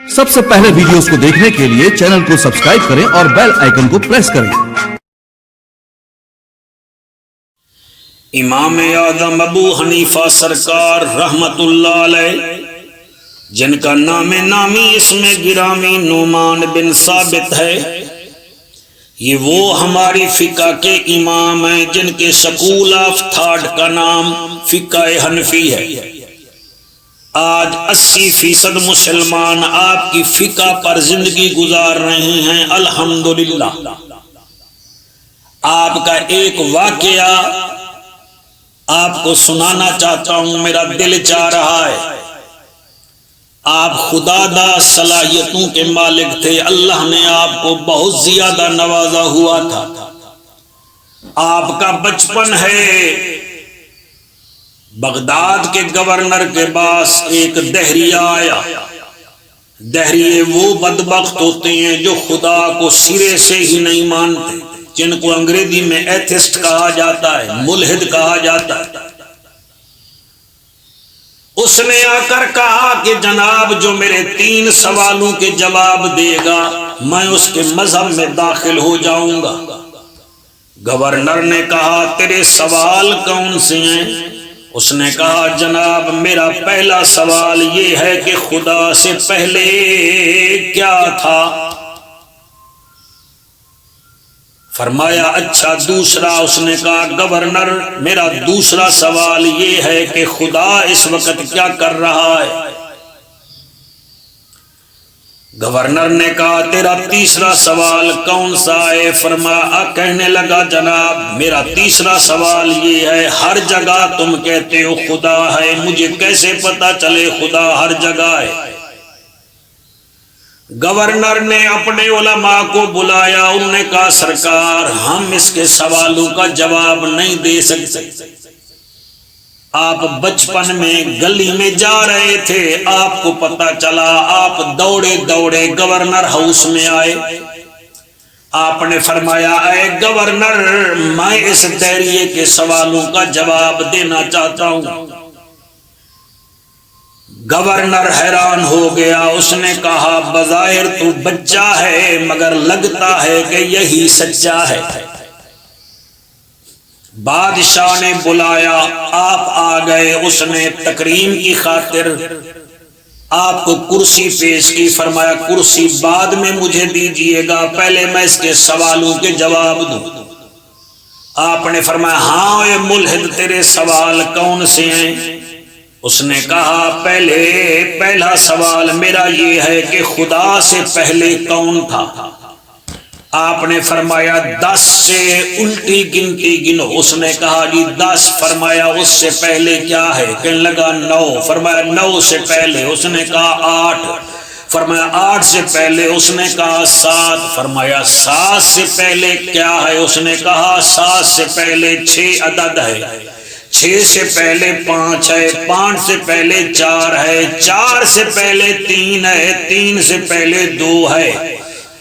سب سے پہلے ویڈیوز کو دیکھنے کے لیے چینل کو سبسکرائب کریں اور بیل آئیکن کو پریس کریں۔ امام اعظم ابو حنیفہ سرکار رحمت اللہ علیہ، جن کا نام نامی اس میں گرامی نعمان بن ثابت ہے، یہ وہ ہماری فقہ کے امام ہیں جن کے سکول آف تھاٹ کا نام فقہ حنفی ہے۔ آج 80% مسلمان آپ کی فقہ پر زندگی گزار رہے ہیں، الحمدللہ۔ آپ کا ایک واقعہ آپ کو سنانا چاہتا ہوں، میرا دل چاہ رہا ہے۔ آپ خدا دا صلاحیتوں کے مالک تھے، اللہ نے آپ کو بہت زیادہ نوازا ہوا تھا۔ آپ کا بچپن ہے، بغداد کے گورنر کے پاس ایک دہریہ آیا۔ دہریے وہ بدبخت ہوتے ہیں جو خدا کو سرے سے ہی نہیں مانتے، جن کو انگریزی میں ایتھسٹ کہا جاتا ہے، ملحد کہا جاتا ہے۔ اس نے آ کر کہا کہ جناب جو میرے 3 سوالوں کے جواب دے گا میں اس کے مذہب میں داخل ہو جاؤں گا۔ گورنر نے کہا تیرے سوال کون سے ہیں؟ اس نے کہا جناب میرا پہلا سوال یہ ہے کہ خدا سے پہلے کیا تھا؟ فرمایا اچھا دوسرا؟ اس نے کہا گورنر میرا دوسرا سوال یہ ہے کہ خدا اس وقت کیا کر رہا ہے؟ گورنر نے کہا تیرا تیسرا سوال کون سا ہے؟ فرمایا کہنے لگا جناب میرا تیسرا سوال یہ ہے ہر جگہ تم کہتے ہو خدا ہے، مجھے کیسے پتا چلے خدا ہر جگہ ہے؟ گورنر نے اپنے علماء کو بلایا، انہوں نے کہا سرکار ہم اس کے سوالوں کا جواب نہیں دے سکتے۔ آپ بچپن میں گلی میں جا رہے تھے، آپ کو پتا چلا، آپ دوڑے دوڑے گورنر ہاؤس میں آئے۔ آپ نے فرمایا اے گورنر میں اس دہریے کے سوالوں کا جواب دینا چاہتا ہوں۔ گورنر حیران ہو گیا، اس نے کہا بظاہر تو بچہ ہے مگر لگتا ہے کہ یہی سچا ہے۔ بادشاہ نے بلایا، آپ آ گئے، اس نے تکریم کی خاطر آپ کو کرسی پیش کی۔ فرمایا کرسی بعد میں مجھے دیجئے گا، پہلے میں اس کے سوالوں کے جواب دوں۔ آپ نے فرمایا ہاں اے ملحد تیرے سوال کون سے ہیں؟ اس نے کہا پہلا سوال میرا یہ ہے کہ خدا سے پہلے کون تھا؟ آپ نے فرمایا 10 سے الٹی گنتی گنو۔ اس نے کہا جی 10۔ فرمایا اس سے پہلے کیا ہے؟ کہنے لگا 9۔ فرمایا 9 سے پہلے؟ اس نے کہا 8۔ فرمایا 8 سے پہلے؟ اس نے کہا 7۔ فرمایا 7 سے پہلے کیا ہے؟ اس نے کہا 7 سے پہلے 6 عدد ہے، 6 سے پہلے 5 ہے، 5 سے پہلے 4 ہے، 4 سے پہلے 3 ہے، 3 سے پہلے 2 ہے۔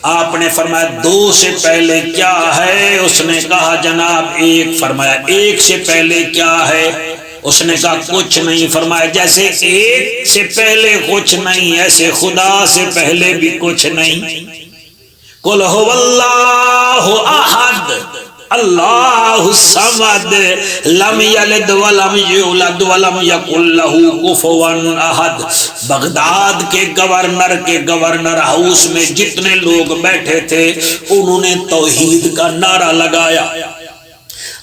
آپ نے فرمایا 2 سے پہلے کیا ہے؟ اس نے کہا جناب 1۔ فرمایا 1 سے پہلے کیا ہے؟ اس نے کہا کچھ نہیں۔ فرمایا جیسے 1 سے پہلے کچھ نہیں ایسے خدا سے پہلے بھی کچھ نہیں۔ قل هو اللہ احد اللہ الصمد لم یلد ولم یولد ولم یکن لہ کفوا احد۔ بغداد کے گورنر ہاؤس میں جتنے لوگ بیٹھے تھے انہوں نے توحید کا نعرہ لگایا۔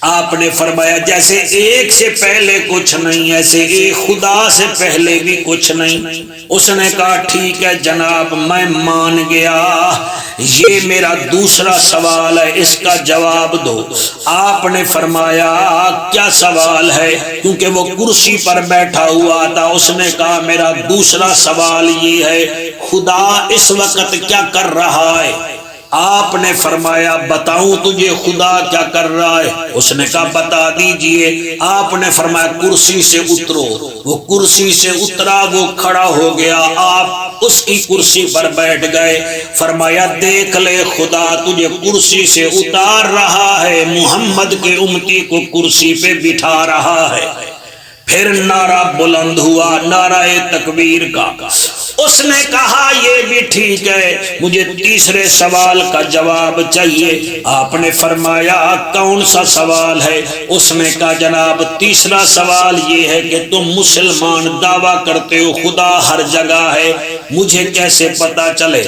آپ نے فرمایا جیسے 1 سے پہلے کچھ نہیں ایسے ایک خدا سے پہلے بھی کچھ نہیں۔ اس نے کہا ٹھیک ہے جناب میں مان گیا، یہ میرا دوسرا سوال ہے، اس کا جواب دو۔ آپ نے فرمایا کیا سوال ہے؟ کیونکہ وہ کرسی پر بیٹھا ہوا تھا۔ اس نے کہا میرا دوسرا سوال یہ ہے خدا اس وقت کیا کر رہا ہے؟ آپ نے فرمایا بتاؤں تجھے خدا کیا کر رہا ہے؟ اس نے کہا بتا دیجئے۔ آپ نے فرمایا کرسی سے اترو۔ وہ کرسی سے اترا، وہ کھڑا ہو گیا، آپ اس کی کرسی پر بیٹھ گئے۔ فرمایا دیکھ لے خدا تجھے کرسی سے اتار رہا ہے، محمد کے امتی کو کرسی پہ بٹھا رہا ہے۔ پھر نعرہ بلند ہوا، نعرہ تکبیر کا۔ اس اس نے کہا یہ بھی ٹھیک ہے، مجھے تیسرے سوال کا جواب چاہیے۔ آپ نے فرمایا کون سا سوال ہے؟ اس نے کہا جناب تیسرا سوال یہ ہے کہ تم مسلمان دعویٰ کرتے ہو خدا ہر جگہ ہے، مجھے کیسے پتا چلے؟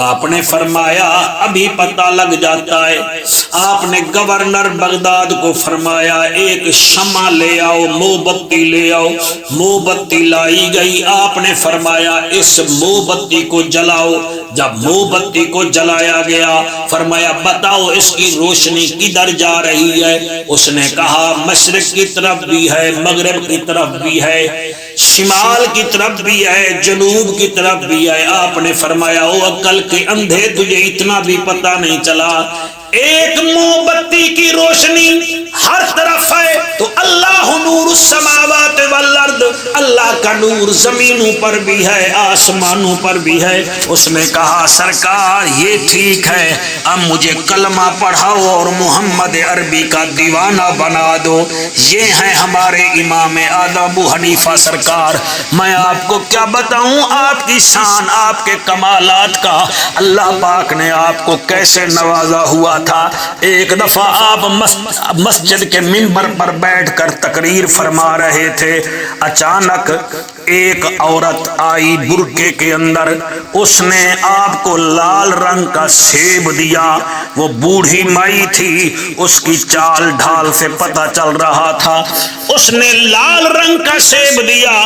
آپ نے فرمایا ابھی پتا لگ جاتا ہے۔ آپ نے گورنر بغداد کو فرمایا ایک شمع لے آؤ، موم بتی لے آؤ۔ موم بتی لائی گئی۔ آپ نے فرمایا اس موم بتی کو جلاؤ۔ جب موم بتی کو جلایا گیا فرمایا بتاؤ اس کی روشنی کدھر جا رہی ہے؟ اس نے کہا مشرق کی طرف بھی ہے، مغرب کی طرف بھی ہے، شمال کی طرف بھی ہے، جنوب کی طرف بھی ہے۔ آپ نے فرمایا او عقل کے اندھے تجھے اتنا بھی پتہ نہیں چلا؟ ایک موم بتی کی روشنی ہر طرف ہے تو اللہ نور السماوات والارض، اللہ کا نور زمینوں پر بھی ہے آسمانوں پر بھی ہے۔ اس نے کہا سرکار یہ ٹھیک ہے، اب مجھے کلمہ پڑھاؤ اور محمد عربی کا دیوانہ بنا دو۔ یہ ہیں ہمارے امام اعظم ابو حنیفہ سرکار۔ میں آپ کو کیا بتاؤں آپ کی شان، آپ کے کمالات کا، اللہ پاک نے آپ کو کیسے نوازا ہوا تھا۔ ایک دفعہ آپ مسجد کے منبر پر بیٹھ کر تقریر فرما رہے تھے، اچانک ایک عورت آئی برقعے کے اندر، اس نے آپ کو لال رنگ کا سیب دیا۔ وہ بوڑھی مائی تھی، اس کی چال ڈھال سے پتہ چل رہا تھا، اس نے لال رنگ کا سیب دیا۔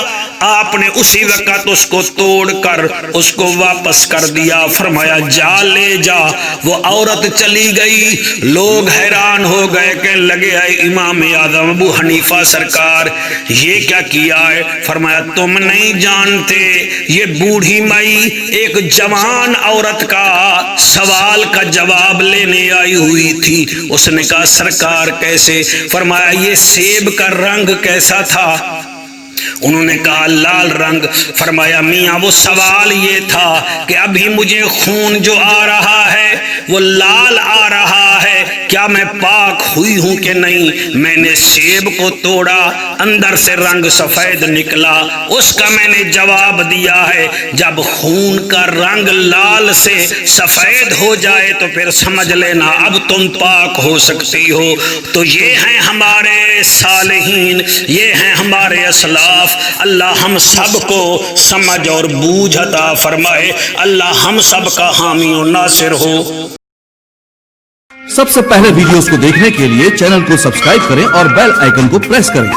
آپ نے اسی وقت اس کو توڑ کر اس کو واپس کر دیا، فرمایا جا لے جا۔ وہ عورت چلی گئی، لوگ حیران ہو گئے کہ لگے ہے امام اعظم ابو حنیفہ سرکار یہ کیا کیا ہے؟ فرمایا تم نہیں جانتے، یہ بوڑھی مائی ایک جوان عورت کا سوال کا جواب لینے آئی ہوئی تھی۔ اس نے کہا سرکار کیسے؟ فرمایا یہ سیب کا رنگ کیسا تھا؟ انہوں نے کہا لال رنگ۔ فرمایا میاں وہ سوال یہ تھا کہ ابھی مجھے خون جو آ رہا ہے وہ لال آ رہا ہے، کیا میں پاک ہوئی ہوں کہ نہیں؟ میں نے سیب کو توڑا، اندر سے رنگ سفید نکلا، اس کا میں نے جواب دیا ہے جب خون کا رنگ لال سے سفید ہو جائے تو پھر سمجھ لینا اب تم پاک ہو سکتی ہو۔ تو یہ ہیں ہمارے صالحین، یہ ہیں ہمارے اسلاف۔ اللہ ہم سب کو سمجھ اور بوجھ عطا فرمائے، اللہ ہم سب کا حامی و ناصر ہو۔ سب سے پہلے ویڈیوز کو دیکھنے کے لیے چینل کو سبسکرائب کریں اور بیل آئیکن کو پریس کریں۔